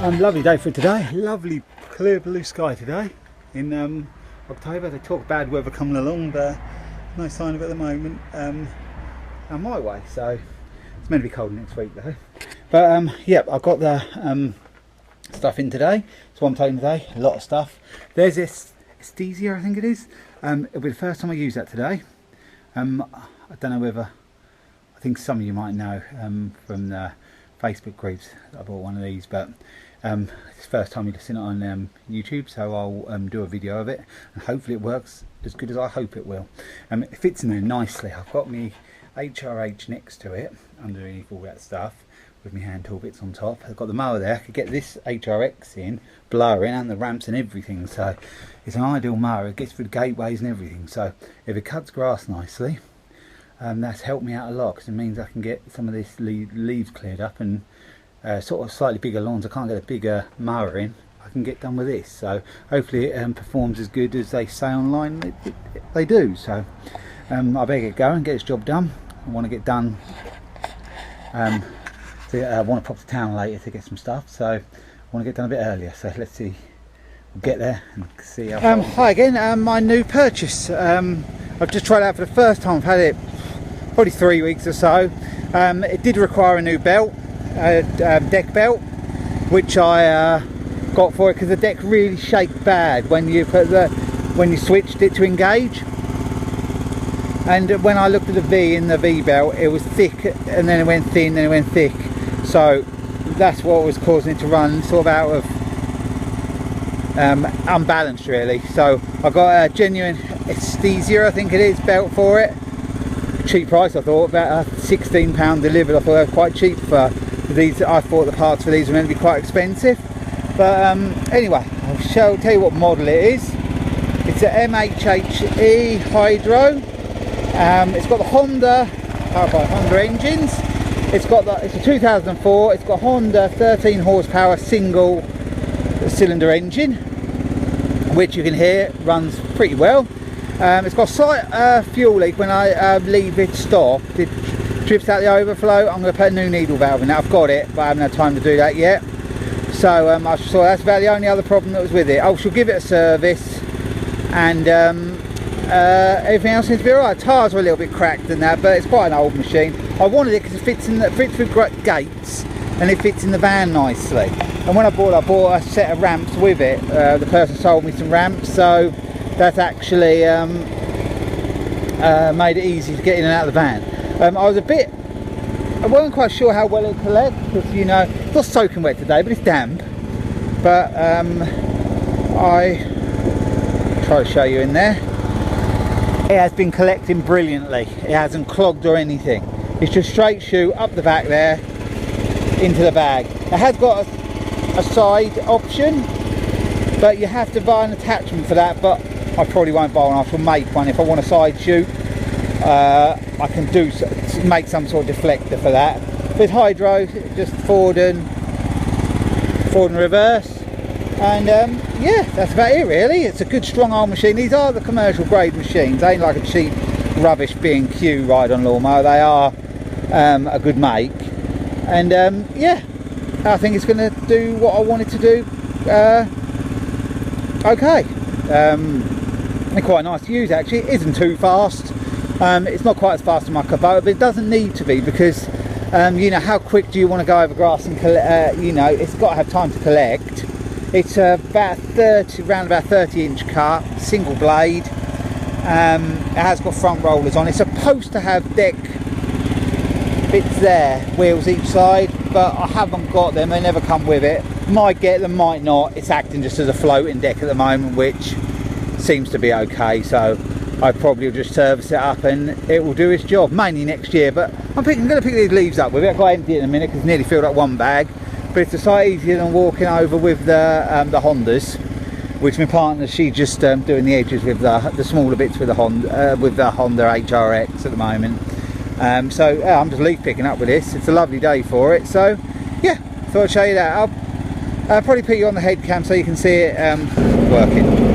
Lovely day for today. Lovely clear blue sky today in October. They talk bad weather coming along, but no sign of it at the moment. On my way, so it's meant to be cold next week though. But yep, I've got the stuff in today. So I'm taking today, a lot of stuff. There's this ETESIA, I think it is. It'll be the first time I use that today. I don't know whether, I think some of you might know from the Facebook groups that I bought one of these, but it's the first time you've seen it on YouTube, so I'll do a video of it and hopefully it works as good as I hope it will. It fits in there nicely. I've got my HRH next to it underneath all that stuff with my hand tool bits on top. I've got the mower there. I could get this HRX in, blower in, and the ramps and everything, so it's an ideal mower. It gets through the gateways and everything, so if it cuts grass nicely, that's helped me out a lot because it means I can get some of this leaves cleared up and sort of slightly bigger lawns. I can't get a bigger mower in. I can get done with this, so hopefully it performs as good as they say online they do. So I better get going, get this job done. I want to get done. I want to pop to town later to get some stuff, so I want to get done a bit earlier. So let's see. We'll get there and see how. Hi again. My new purchase. I've just tried it out for the first time. I've had it probably 3 weeks or so. It did require a new belt, deck belt, which I got for it because the deck really shaked bad when you switched it to engage. And when I looked at the V in the V belt, it was thick, and then it went thin, then it went thick. So that's what was causing it to run sort of out of unbalanced, really. So I got a genuine ETESIA, I think it is, belt for it. Cheap price, I thought, about £16 delivered. I thought that was quite cheap for these. I thought the parts for these were meant to be quite expensive, but anyway, I'll tell you what model it is. It's a MHHE Hydro. It's got the Honda powered by Honda engines. It's a 2004. It's got Honda 13 horsepower single cylinder engine, which you can hear runs pretty well. It's got a slight fuel leak when I leave it stopped. It drips out the overflow. I'm going to put a new needle valve in that. I've got it, but I haven't had time to do that yet. So I saw that's about the only other problem that was with it. I shall give it a service, and everything else seems to be alright. Tyres are a little bit cracked and that, but it's quite an old machine. I wanted it because it fits through gates and it fits in the van nicely. And when I bought a set of ramps with it. The person sold me some ramps, so that's actually made it easy to get in and out of the van. I wasn't quite sure how well it collects because, you know, it's not soaking wet today, but it's damp. But I try to show you in there. It has been collecting brilliantly. It hasn't clogged or anything. It's just straight shoot up the back there into the bag. It has got a side option, but you have to buy an attachment for that, but I probably won't buy one. I shall make one if I want a side shoot. I can make some sort of deflector for that. With hydro, just forward and reverse, and yeah, that's about it really. It's a good strong old machine. These are the commercial grade machines. They ain't like a cheap rubbish B&Q ride-on lawnmower. They are a good make, and yeah, I think it's going to do what I wanted to do. Okay, they're quite nice to use actually. It isn't too fast. It's not quite as fast as my Kubota, but it doesn't need to be because you know, how quick do you want to go over grass and you know, it's got to have time to collect. It's about 30-inch cut, single blade. It has got front rollers on. It's supposed to have deck bits there, wheels each side, but I haven't got them. They never come with it. Might get them, might not. It's acting just as a floating deck at the moment, which seems to be okay, so I probably will just service it up and it will do its job, mainly next year. But I'm going to pick these leaves up with it. I've got to empty it in a minute because it's nearly filled up one bag, but it's a sight easier than walking over with the Hondas, which my partner, she's just doing the edges with the smaller bits with the Honda HRX at the moment. So I'm just leaf picking up with this. It's a lovely day for it, so yeah, thought I'd show you that. I'll probably put you on the head cam so you can see it working.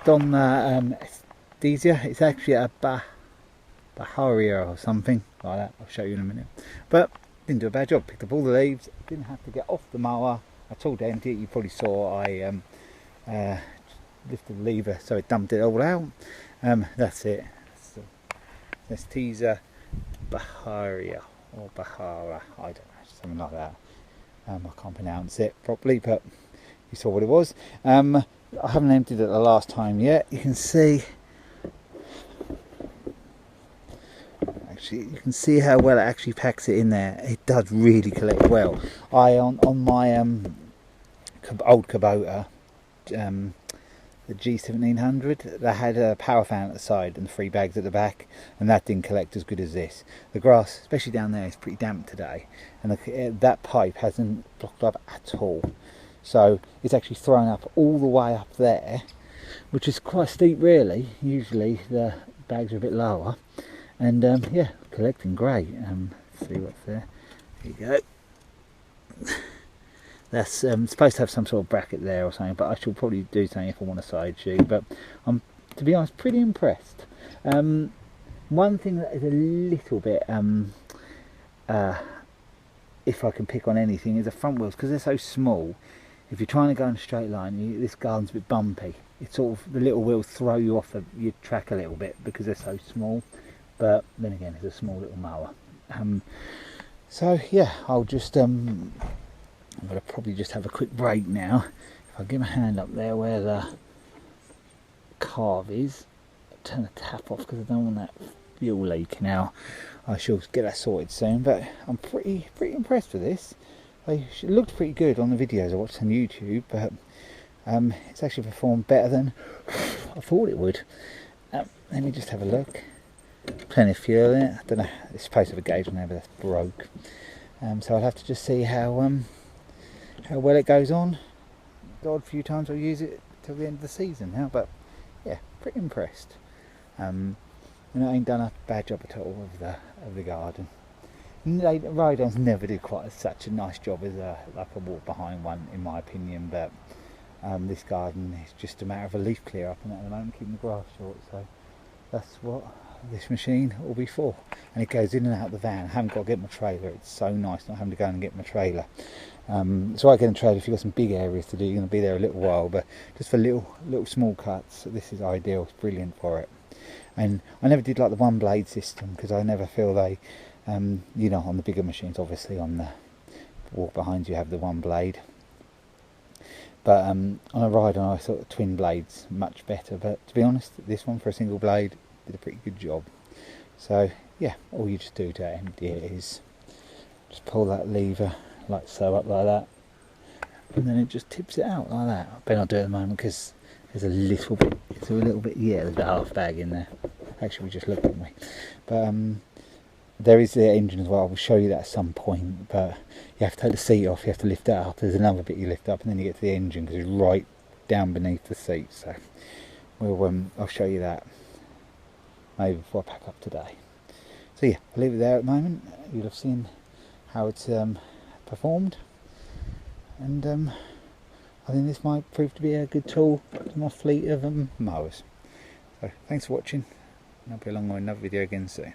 just on ETESIA. It's actually a BAHIA or something like that. I'll show you in a minute. But didn't do a bad job. Picked up all the leaves. Didn't have to get off the mower at all to empty it. You probably saw I lifted the lever so it dumped it all out. That's it. That's ETESIA BAHIA or BAHIA. I don't know, something like that. I can't pronounce it properly, but you saw what it was. I haven't emptied it the last time yet. You can see, actually, you can see how well it actually packs it in there. It does really collect well. On my old Kubota, the G1700, they had a power fan at the side and 3 bags at the back, and that didn't collect as good as this. The grass, especially down there, is pretty damp today, and that pipe hasn't blocked up at all. So it's actually thrown up all the way up there, which is quite steep really. Usually the bags are a bit lower, and yeah, collecting great. See what's there. There you go. That's supposed to have some sort of bracket there or something, but I should probably do something if I want a side shoot. But I'm, to be honest, pretty impressed. One thing that is a little bit, if I can pick on anything, is the front wheels, because they're so small. If you're trying to go in a straight line, this garden's a bit bumpy. It's sort of, the little wheels throw you off your track a little bit because they're so small. But then again, it's a small little mower. So yeah, I'll just I'm going to probably just have a quick break now. If I get my hand up there where the carve is, turn the tap off because I don't want that fuel leak now. I shall get that sorted soon, but I'm pretty impressed with this. It looked pretty good on the videos I watched on YouTube, but it's actually performed better than I thought it would. Let me just have a look. Plenty of fuel in it. I don't know, it's supposed to have a gauge on there, but that's broke. So I'll have to just see how well it goes on. The odd few times I'll use it till the end of the season now, but yeah, pretty impressed. And I ain't done a bad job at all of the garden. Ride-ons never do quite such a nice job as like a walk behind one, in my opinion, but this garden is just a matter of a leaf clear up and at the moment keeping the grass short, so that's what this machine will be for. And it goes in and out of the van. I haven't got to get my trailer. It's so nice not having to go and get my trailer. So I get a trailer if you've got some big areas to do, you're going to be there a little while, but just for little small cuts, this is ideal. It's brilliant for it. And I never did like the one blade system because I never feel they you know, on the bigger machines, obviously on the walk behind you have the one blade, but on a ride-on I thought the twin blades much better, but to be honest, this one for a single blade did a pretty good job. So yeah, all you just do to empty it is just pull that lever like so up like that, and then it just tips it out like that. I better not do it at the moment because there's a little bit, yeah, there's about half bag in there. Actually, we just looked, didn't we? But there is the engine as well. I will show you that at some point, but you have to take the seat off, you have to lift that up. There's another bit you lift up and then you get to the engine because it's right down beneath the seat. So we'll I'll show you that maybe before I pack up today. So yeah, I'll leave it there at the moment. You'll have seen how it's performed, and I think this might prove to be a good tool to my fleet of mowers. So thanks for watching, and I'll be along with another video again soon.